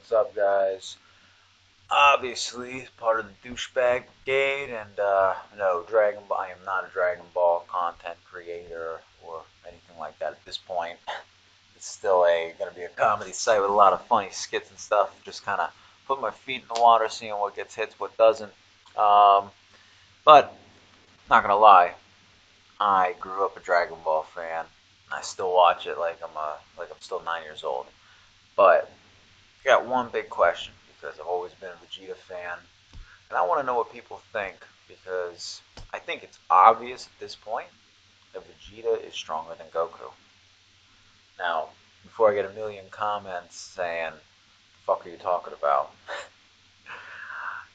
What's up, guys? Obviously, part of the douchebag brigade, and no, Dragon Ball. I am not a Dragon Ball content creator or anything like that at this point. It's still going to be a comedy site with a lot of funny skits and stuff. Just kind of put my feet in the water, seeing what gets hits, what doesn't. Um, but not gonna lie, I grew up a Dragon Ball fan. I still watch it like I'm still 9 years old. But I got one big question because I've always been a Vegeta fan, and I want to know what people think because I think it's obvious at this point that Vegeta is stronger than Goku. Now, before I get a million comments saying, "The fuck are you talking about?"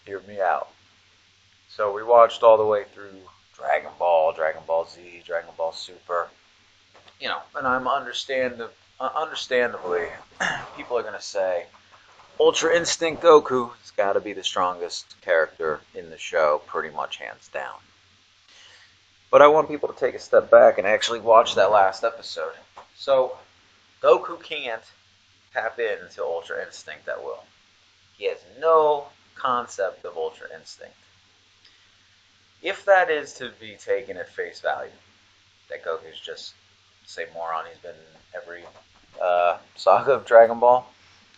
Hear me out. So we watched all the way through Dragon Ball, Dragon Ball Z, Dragon Ball Super, and understandably, people are gonna say Ultra Instinct Goku has got to be the strongest character in the show, pretty much hands down. But I want people to take a step back and actually watch that last episode. So, Goku can't tap into Ultra Instinct at will. He has no concept of Ultra Instinct. If that is to be taken at face value, that Goku's just the same moron he's been in every saga of Dragon Ball,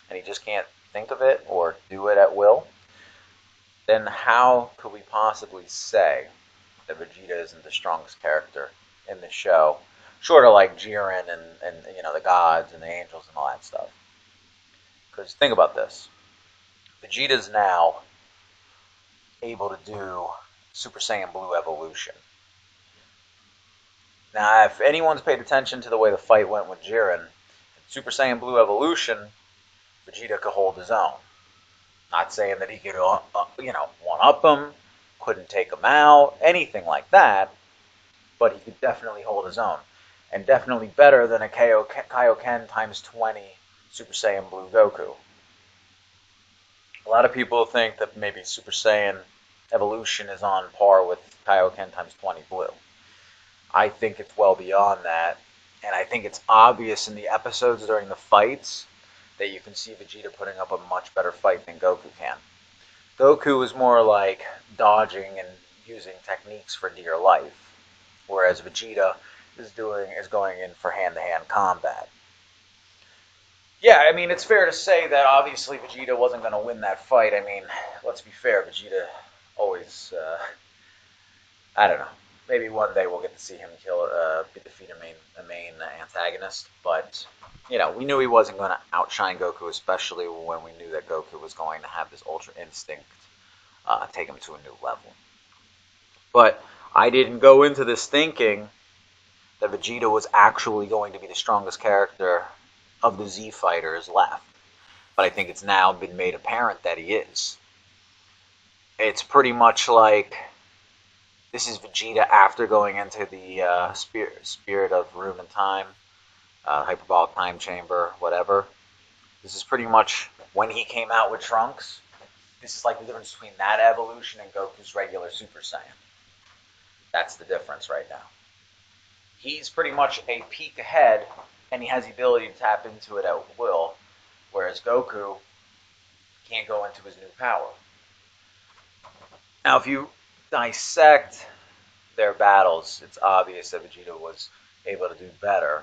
and he just can't think of it or do it at will, then how could we possibly say that Vegeta isn't the strongest character in the show, short of like Jiren and the gods and the angels and all that stuff? Because think about this: Vegeta's now able to do Super Saiyan Blue evolution. Now, if anyone's paid attention to the way the fight went with Jiren, Super Saiyan Blue evolution, Vegeta could hold his own. Not saying that he could, one up him, couldn't take him out, anything like that, but he could definitely hold his own. And definitely better than a Kaioken times 20 Super Saiyan Blue Goku. A lot of people think that maybe Super Saiyan evolution is on par with Kaioken times 20 Blue. I think it's well beyond that, and I think it's obvious in the episodes during the fights that you can see Vegeta putting up a much better fight than Goku can. Goku is more like dodging and using techniques for dear life, whereas Vegeta is going in for hand-to-hand combat. Yeah, I mean, it's fair to say that obviously Vegeta wasn't going to win that fight. I mean, let's be fair, Vegeta always, I don't know. Maybe one day we'll get to see him defeat a main antagonist, but we knew he wasn't going to outshine Goku, especially when we knew that Goku was going to have this Ultra Instinct take him to a new level. But I didn't go into this thinking that Vegeta was actually going to be the strongest character of the Z fighters left. But I think it's now been made apparent that he is. It's pretty much like this is Vegeta after going into the spirit of room and time, hyperbolic time chamber, whatever. This is pretty much when he came out with Trunks. This is like the difference between that evolution and Goku's regular Super Saiyan. That's the difference right now. He's pretty much a peak ahead, and he has the ability to tap into it at will, whereas Goku can't go into his new power. Now, if you dissect their battles, it's obvious that Vegeta was able to do better.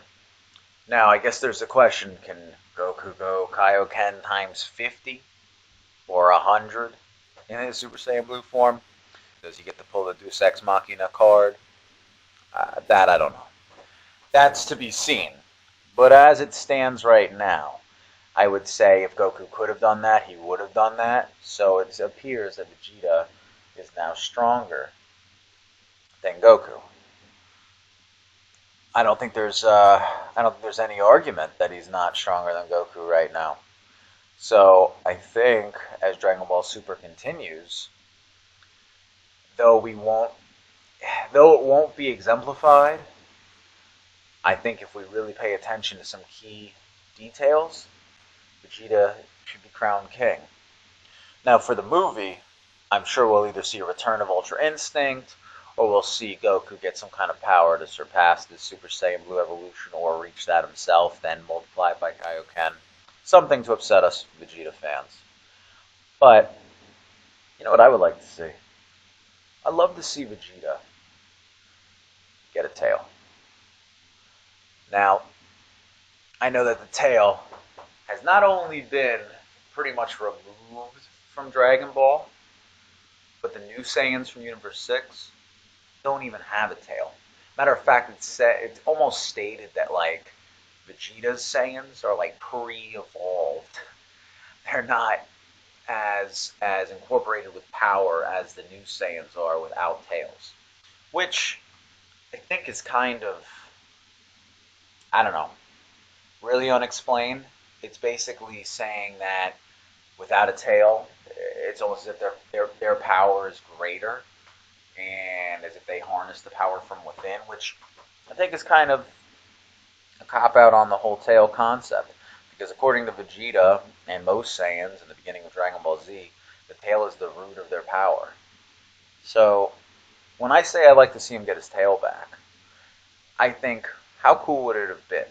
Now, I guess there's a question, can Goku go Kaioken times 50 or 100 in his Super Saiyan Blue form? Does he get to pull the Deus Ex Machina card? That I don't know. That's to be seen. But as it stands right now, I would say if Goku could have done that, he would have done that. So it appears that Vegeta is now stronger than Goku. I don't think there's any argument that he's not stronger than Goku right now. So I think as Dragon Ball Super continues, though it won't be exemplified, I think if we really pay attention to some key details, Vegeta should be crowned king. Now for the movie, I'm sure we'll either see a return of Ultra Instinct, or we'll see Goku get some kind of power to surpass the Super Saiyan Blue evolution, or reach that himself, then multiply it by Kaioken. something to upset us Vegeta fans. But you know what I would like to see? I'd love to see Vegeta get a tail. Now, I know that the tail has not only been pretty much removed from Dragon Ball, but the new Saiyans from Universe 6 don't even have a tail. Matter of fact, it's almost stated that like Vegeta's Saiyans are like pre-evolved. They're not as incorporated with power as the new Saiyans are without tails, which I think is kind of, I don't know, really unexplained. It's basically saying that without a tail, it's almost as if their power is greater, and as if they harness the power from within, which I think is kind of a cop out on the whole tail concept. Because according to Vegeta and most Saiyans in the beginning of Dragon Ball Z, the tail is the root of their power. So when I say I'd like to see him get his tail back, I think, how cool would it have been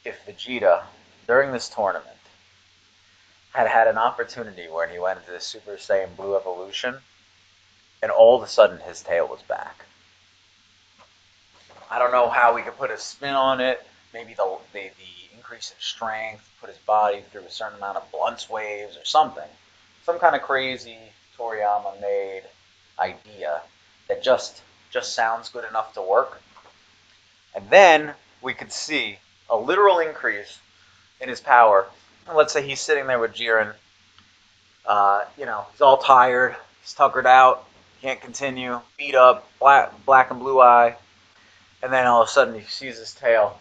if Vegeta, during this tournament, had an opportunity where he went into the Super Saiyan Blue evolution, and all of a sudden his tail was back. I don't know how we could put a spin on it. Maybe the increase in strength, put his body through a certain amount of Blunt's waves or something. Some kind of crazy Toriyama made idea that just sounds good enough to work. And then we could see a literal increase in his power. And let's say he's sitting there with Jiren. He's all tired, he's tuckered out, can't continue, beat up, black and blue eye. And then all of a sudden he sees his tail,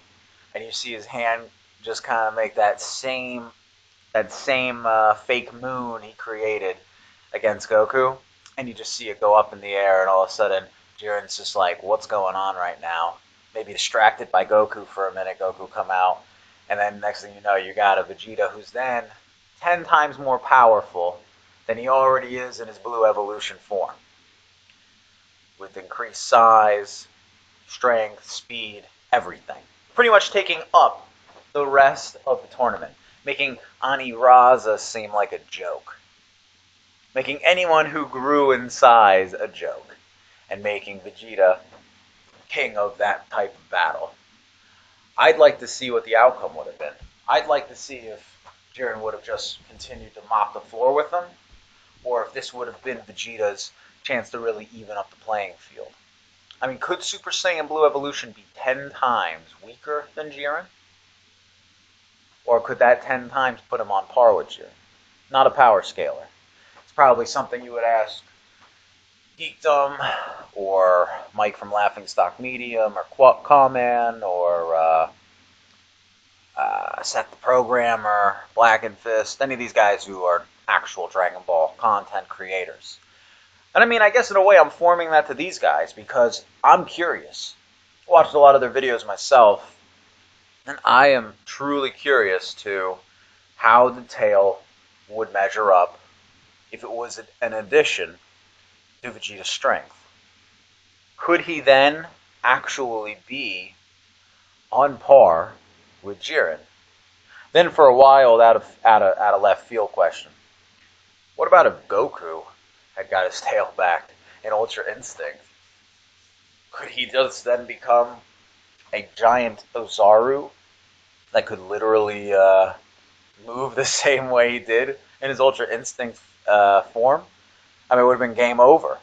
and you see his hand just kind of make that same fake moon he created against Goku, and you just see it go up in the air, and all of a sudden Jiren's just like, what's going on right now? Maybe distracted by Goku for a minute, Goku come out, and then next thing you know, you got a Vegeta who's then 10 times more powerful than he already is in his blue evolution form, with increased size, strength, speed, everything. Pretty much taking up the rest of the tournament, making Aniraza seem like a joke, making anyone who grew in size a joke, and making Vegeta king of that type of battle. I'd like to see what the outcome would have been. I'd like to see if Jiren would have just continued to mop the floor with him, or if this would have been Vegeta's chance to really even up the playing field. I mean, could Super Saiyan Blue Evolution be 10 times weaker than Jiren? Or could that 10 times put him on par with Jiren? Not a power scaler. It's probably something you would ask Geekdom, or Mike from Laughing Stock Medium, or Quackman, or Seth the Programmer, Black and Fist, any of these guys who are actual Dragon Ball content creators. And I mean, I guess in a way I'm forming that to these guys because I'm curious. I watched a lot of their videos myself, and I am truly curious to how the tail would measure up if it was an addition to Vegeta's strength. Could he then actually be on par with Jiren? Then for a while, out of left field question. What about if Goku had got his tail back in Ultra Instinct? Could he just then become a giant Ozaru that could literally move the same way he did in his Ultra Instinct form? I mean, it would have been game over.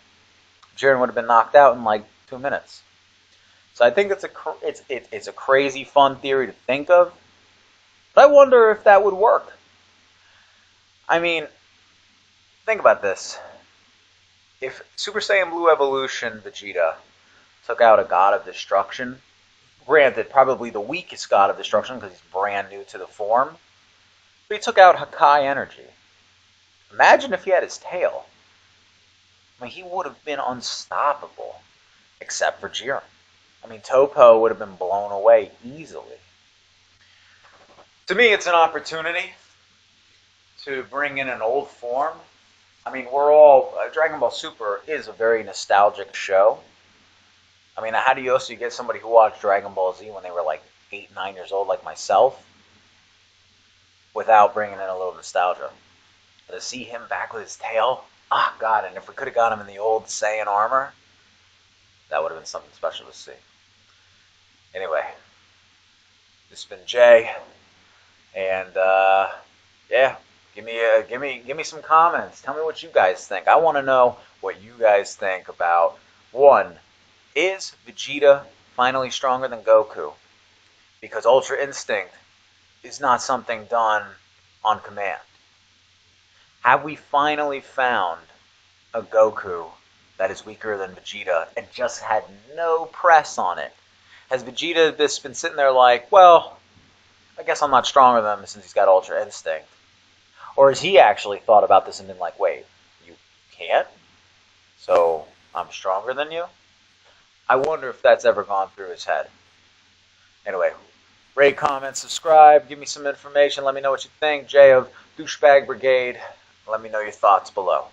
Jiren would have been knocked out in like 2 minutes. So I think it's a crazy fun theory to think of, but I wonder if that would work. I mean, think about this. If Super Saiyan Blue Evolution Vegeta took out a God of Destruction, granted, probably the weakest God of Destruction because he's brand new to the form, but he took out Hakai Energy. Imagine if he had his tail. I mean, he would have been unstoppable, except for Jiren. I mean, Toppo would have been blown away easily. To me, it's an opportunity to bring in an old form. I mean, Dragon Ball Super is a very nostalgic show. I mean, how do you also get somebody who watched Dragon Ball Z when they were like 8, 9 years old, like myself? without bringing in a little nostalgia. To see him back with his tail, God, and if we could have got him in the old Saiyan armor, that would have been something special to see. Anyway, this has been Jay, and yeah, give me some comments. Tell me what you guys think. I want to know what you guys think about, one, is Vegeta finally stronger than Goku? Because Ultra Instinct is not something done on command. Have we finally found a Goku that is weaker than Vegeta and just had no press on it? Has Vegeta just been sitting there like, well, I guess I'm not stronger than him since he's got Ultra Instinct? Or has he actually thought about this and been like, wait, you can't? So I'm stronger than you? I wonder if that's ever gone through his head. Anyway, rate, comment, subscribe, give me some information, let me know what you think. Jay of Douchebag Brigade, let me know your thoughts below.